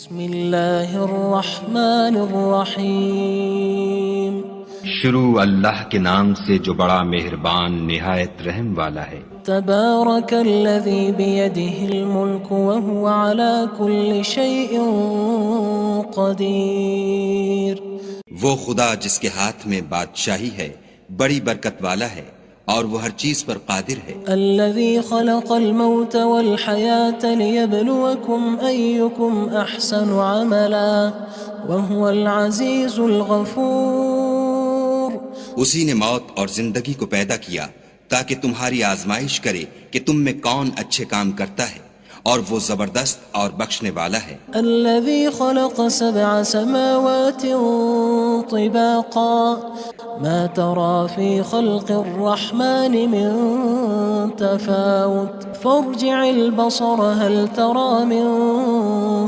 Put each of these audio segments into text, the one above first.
بسم اللہ الرحمن الرحیم شروع اللہ کے نام سے جو بڑا مہربان نہایت رحم والا ہے۔ تبارک الذی بیدہ الملک وہو علی کل شیء قدیر۔ وہ خدا جس کے ہاتھ میں بادشاہی ہے بڑی برکت والا ہے اور وہ ہر چیز پر قادر ہے۔ الذی خلق الموت والحیاة لیبلوکم ایکم احسن عملا وہو العزیز الغفور۔ اسی نے موت اور زندگی کو پیدا کیا تاکہ تمہاری آزمائش کرے کہ تم میں کون اچھے کام کرتا ہے، اور وہ زبردست اور بخشنے والا ہے۔ الذي خلق 7 سماوات طباقا ما ترى في خلق الرحمن من تفاوت فارجع البصر هل ترى من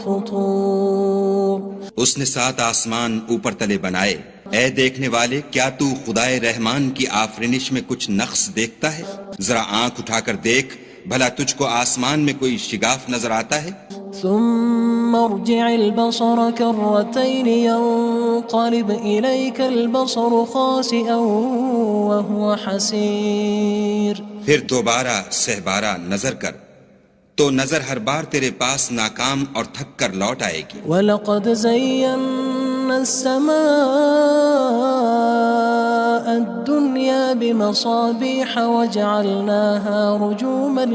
فطور۔ اس نے 7 آسمان اوپر تلے بنائے، اے دیکھنے والے کیا تو خدائے رحمان کی آفرینش میں کچھ نقص دیکھتا ہے؟ ذرا آنکھ اٹھا کر دیکھ، بھلا تجھ کو آسمان میں کوئی شگاف نظر آتا ہے؟ ثم ارجع البصر كرتين ينقلب إليك البصر خاسئا وهو حسير۔ پھر دوبارہ سہبارہ نظر کر تو نظر ہر بار تیرے پاس ناکام اور تھک کر لوٹ آئے گی۔ وَلَقَدْ زَيَّنَّا السَّمَاءَ الدُّنْيَا بِمَصَابِيحَ وَجَعَلْنَاهَا رُجُومًا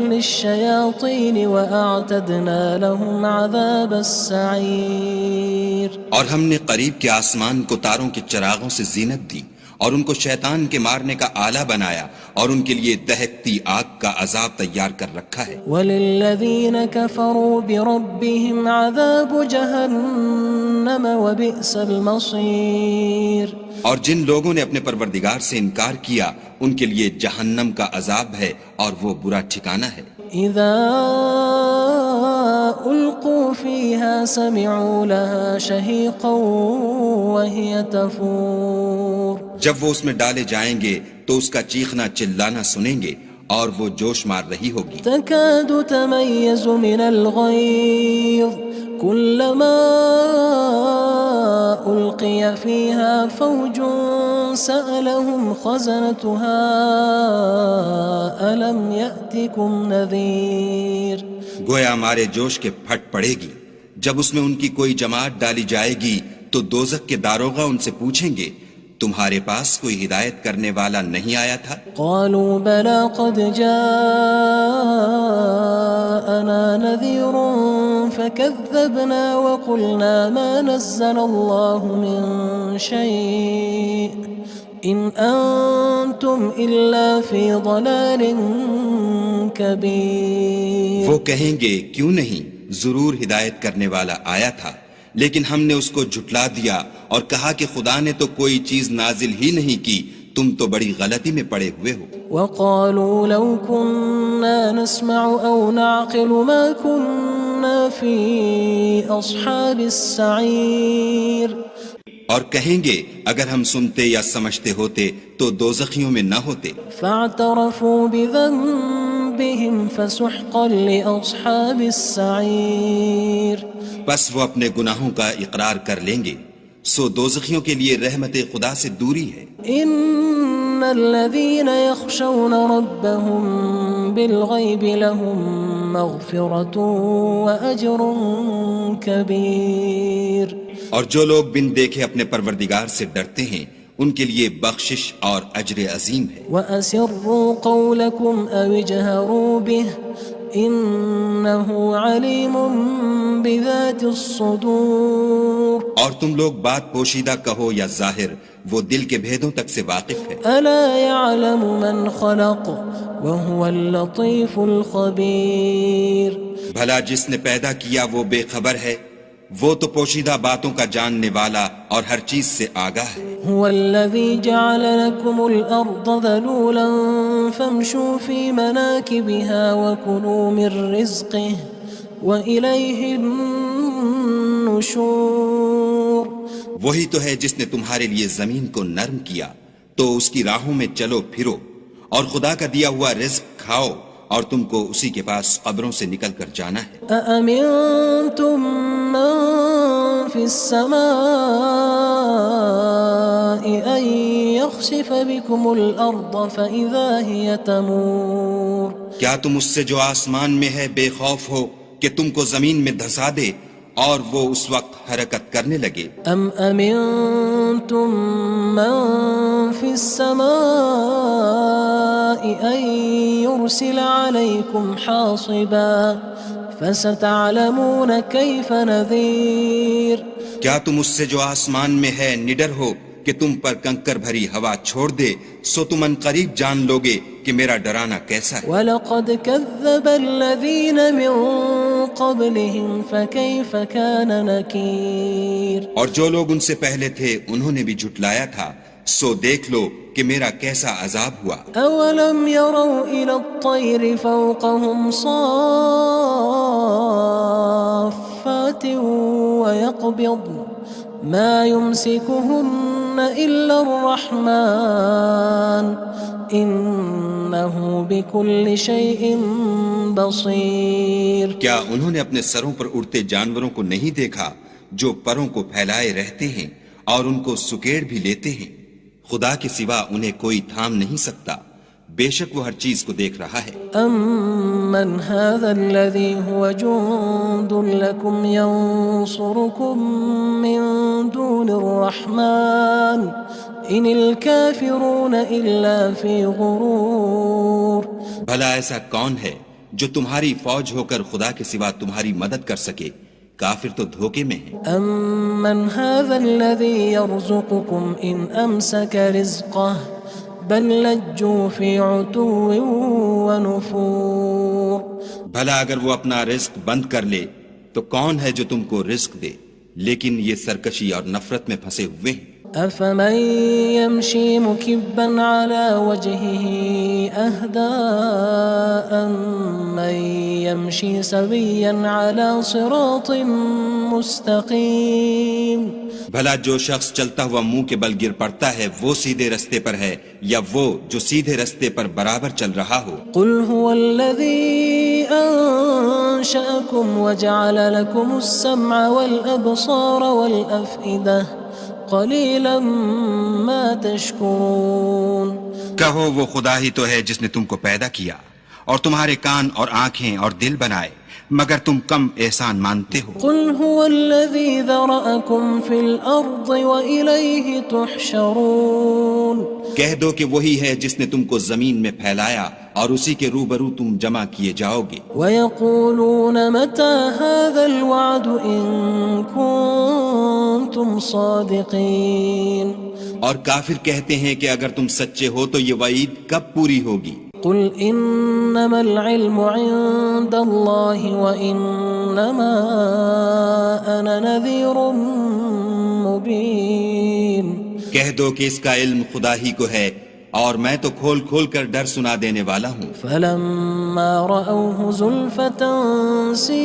لِلشَّيَاطِينِ وَأَعْتَدْنَا لَهُمْ عَذَابَ السَّعِيرِ۔ اور ہم نے قریب کے آسمان کو تاروں کے چراغوں سے زینت دی اور ان کو شیطان کے مارنے کا آلہ بنایا، اور ان کے لیے دہکتی آگ کا عذاب تیار کر رکھا ہے۔ وَلِلَّذِينَ كَفَرُوا بِرَبِّهِمْ عَذَابُ جَهَنَّمَ وَبِئْسَ الْمَصِيرُ۔ اور جن لوگوں نے اپنے پروردگار سے انکار کیا ان کے لیے جہنم کا عذاب ہے اور وہ برا ٹھکانہ ہے۔ اذا القوا فيها سمعوا لها شهيقا وهي تفور۔ جب وہ اس میں ڈالے جائیں گے تو اس کا چیخنا چلانا سنیں گے اور وہ جوش مار رہی ہوگی۔ تكاد تميز من الغيظ كلما ألقي فيها فوج سألهم خزنتها ألم يأتكم نذير۔ گویا مارے جوش کے پھٹ پڑے گی، جب اس میں ان کی کوئی جماعت ڈالی جائے گی تو دوزخ کے داروغہ ان سے پوچھیں گے تمہارے پاس کوئی ہدایت کرنے والا نہیں آیا تھا؟ قالوا بلى قد جاءنا نذير فكذبنا وقلنا ما نزل الله من شيء إن أنتم إلا في ضلال كبير۔ وہ کہیں گے کیوں نہیں، ضرور ہدایت کرنے والا آیا تھا، لیکن ہم نے اس کو جھٹلا دیا اور کہا کہ خدا نے تو کوئی چیز نازل ہی نہیں کی، تم تو بڑی غلطی میں پڑے ہوئے ہو۔ وقالوا لو كنا نسمع أو نعقل ما كنا في أصحاب السعير۔ اور کہیں گے اگر ہم سنتے یا سمجھتے ہوتے تو دوزخیوں میں نہ ہوتے۔ فاعترفوا بذنبهم فسحقا لأصحاب السعير۔ بس وہ اپنے گناہوں کا اقرار کر لیں گے، سو دوزخیوں کے لیے رحمت خدا سے دوری ہے۔ ان الذين يخشون ربهم بالغيب لهم مغفرة وأجر كبير۔ اور جو لوگ بن دیکھے اپنے پروردگار سے ڈرتے ہیں ان کے لیے بخشش اور اجر عظیم ہے۔ وَأَسِرُّوا قَوْلَكُمْ أَوِ اجْهَرُوا بِهِ إِنَّهُ عَلِيمٌ بِذَاتِ الصُّدُورِ۔ اور تم لوگ بات پوشیدہ کہو یا ظاہر، وہ دل کے بھیدوں تک سے واقف ہے۔ أَلَا يَعْلَمُ مَنْ خَلَقَ وَهُوَ اللَّطِيفُ الْخَبِيرُ۔ بھلا جس نے پیدا کیا وہ بے خبر ہے، وہ تو پوشیدہ باتوں کا جاننے والا اور ہر چیز سے آگاہ ہے۔ هو الذي جعل لكم الأرض ذلولا فامشوا في مناكبها وكلوا من رزقه وإليه النشور۔ وہی تو ہے جس نے تمہارے لیے زمین کو نرم کیا تو اس کی راہوں میں چلو پھرو اور خدا کا دیا ہوا رزق کھاؤ اور تم کو اسی کے پاس قبروں سے نکل کر جانا ہے۔ أأمنتم من في السماء أن يخسف بكم الأرض فإذا هي تمور کیا تم اس سے جو آسمان میں ہے بے خوف ہو کہ تم کو زمین میں دھسا دے اور وہ اس وقت حرکت کرنے لگے؟ أم أمنتم من في السماء أن يرسل عليكم حاصبا فستعلمون كيف نذير کیا تم اس سے جو آسمان میں ہے نڈر ہو کہ تم پر کنکر بھری ہوا چھوڑ دے، سو تم ان قریب جان لوگے کہ میرا ڈرانا کیسا ہے۔ وَلَقَدْ كَذَّبَ الَّذِينَ مِن قَبْلِهِمْ فَكَيْفَ كَانَ نَكِيرٌ اور جو لوگ ان سے پہلے تھے انہوں نے بھی جھٹلایا تھا، سو دیکھ لو کہ میرا کیسا عذاب ہوا۔ أَوَلَمْ يَرَوْا إِلَى الطَّيْرِ فَوْقَهُمْ صَافَّاتٍ وَيَقْبِضْنَ مَا يُمْسِكُهُنَّ إِلَّا الرَّحْمَنُ إِنَّهُ بِكُلِّ شَيْءٍ بَصِيرٌ کیا انہوں نے اپنے سروں پر اڑتے جانوروں کو نہیں دیکھا جو پروں کو پھیلائے رہتے ہیں اور ان کو سکیڑ بھی لیتے ہیں؟ خدا کے سوا انہیں کوئی تھام نہیں سکتا، بے شک وہ ہر چیز کو دیکھ رہا ہے۔ أَمَّنْ هَذَا الَّذِي هُوَ جُندٌ لَكُمْ يَنصُرُكُم مِّن دُونِ الرَّحْمَنِ إِنِ الْكَافِرُونَ إِلَّا فِي غُرُورٍ بھلا ایسا کون ہے جو تمہاری فوج ہو کر خدا کے سوا تمہاری مدد کر سکے؟ کافر تو دھوکے میں ہیں۔ أَمَّنْ هَذَا الَّذِي يَرْزُقُكُمْ إِنْ أَمْسَكَ رِزْقَهُ بَلْ لَجُّوا فِي عُتُوٍّ وَنُفُورٍ بھلا اگر وہ اپنا رزق بند کر لے تو کون ہے جو تم کو رزق دے؟ لیکن یہ سرکشی اور نفرت میں پھنسے ہوئے ہیں۔ أَفَمَن يَمْشِي مُكِبًّا عَلَى وَجْهِهِ أَهْدَىٰ أَمَّن يَمْشِي سَوِيًّا عَلَى صِرَاطٍ مُّسْتَقِيمٍ بھلا جو شخص چلتا ہوا منہ کے بل گر پڑتا ہے وہ سیدھے رستے پر ہے یا وہ جو سیدھے رستے پر برابر چل رہا ہو؟ قُلْ هُوَ الَّذِي أَنشَأَكُمْ وَجَعَلَ لَكُمُ السَّمْعَ وَالْأَبْصَارَ وَالْأَفْئِدَةَ قَلِيلًا مَا تَشْكُرُونَ کہو وہ خدا ہی تو ہے جس نے تم کو پیدا کیا اور تمہارے کان اور آنکھیں اور دل بنائے، مگر تم کم احسان مانتے ہو۔ قُلْ هُوَ الَّذِي ذَرَأَكُمْ فِي الْأَرْضِ وَإِلَيْهِ تُحْشَرُونَ کہہ دو کہ وہی ہے جس نے تم کو زمین میں پھیلایا اور اسی کے روبرو تم جمع کیے جاؤ گے۔ وَيَقُولُونَ مَتَى هَذَا الْوَعْدُ إِن كُنتُمْ صَادِقِينَ اور کافر کہتے ہیں کہ اگر تم سچے ہو تو یہ وعید کب پوری ہوگی؟ قُلْ إِنَّمَا الْعِلْمُ عِندَ اللَّهِ وَإِنَّمَا أَنَا نَذِيرٌ مُّبِينٌ کہہ دو کہ اس کا علم خدا ہی کو ہے اور میں تو کھول کھول کر ڈر سنا دینے والا ہوں۔ فَلَمَّا رَأَوْهُ زُلْفَةً سِيئَتْ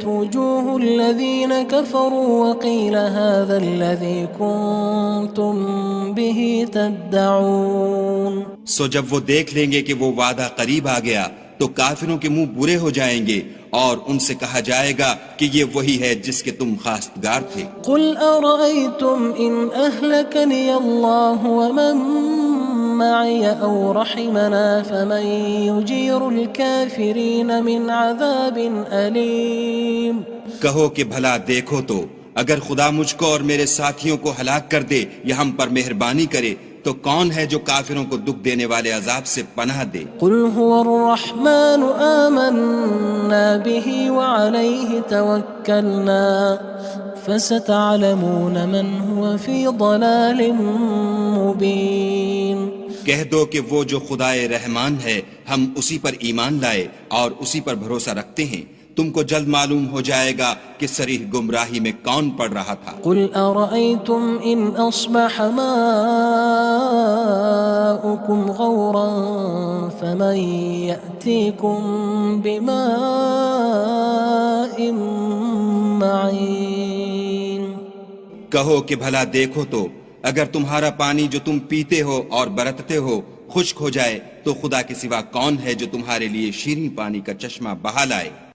وُجُوهُ الَّذِينَ كَفَرُوا وَقِيلَ هَذَا الَّذِي كُنتُم بِهِ تَدَّعُونَ سو جب وہ دیکھ لیں گے کہ وہ وعدہ قریب آ گیا تو کافروں کے منہ برے ہو جائیں گے اور ان سے کہا جائے گا کہ یہ وہی ہے جس کے تم خواستگار تھے۔ قُلْ أَرَأَيْتُمْ إِنْ أَهْلَكَنِيَ اللَّهُ وَمَن مَّعِيَ أَوْ رَحِمَنَا فَمَن يُجِيرُ الْكَافِرِينَ مِنْ عَذَابٍ أَلِيمٍ کہو کہ بھلا دیکھو تو اگر خدا مجھ کو اور میرے ساتھیوں کو ہلاک کر دے یا ہم پر مہربانی کرے تو کون ہے جو کافروں کو دکھ دینے والے عذاب سے پناہ دے؟ قُلْ هُوَ الرَّحْمَنُ آمَنَّا بِهِ وَعَلَيْهِ تَوَكَّلْنَا فَسَتَعْلَمُونَ مَنْ هُوَ فِي ضَلَالٍ مُّبِينٍ کہہ دو کہ وہ جو خدائے رحمان ہے ہم اسی پر ایمان لائے اور اسی پر بھروسہ رکھتے ہیں، تم کو جلد معلوم ہو جائے گا کہ صریح گمراہی میں کون پڑ رہا تھا۔ قُلْ أَرَأَيْتُمْ إِنْ أَصْبَحَ مَاؤُكُمْ غَوْرًا فَمَن يَأْتِيكُم بِمَاءٍ مَّعِينٍ کہو کہ بھلا دیکھو تو اگر تمہارا پانی جو تم پیتے ہو اور برتتے ہو خشک ہو جائے تو تو خدا کے سوا کون ہے جو تمہارے لیے شیریں پانی کا چشمہ بہا لائے؟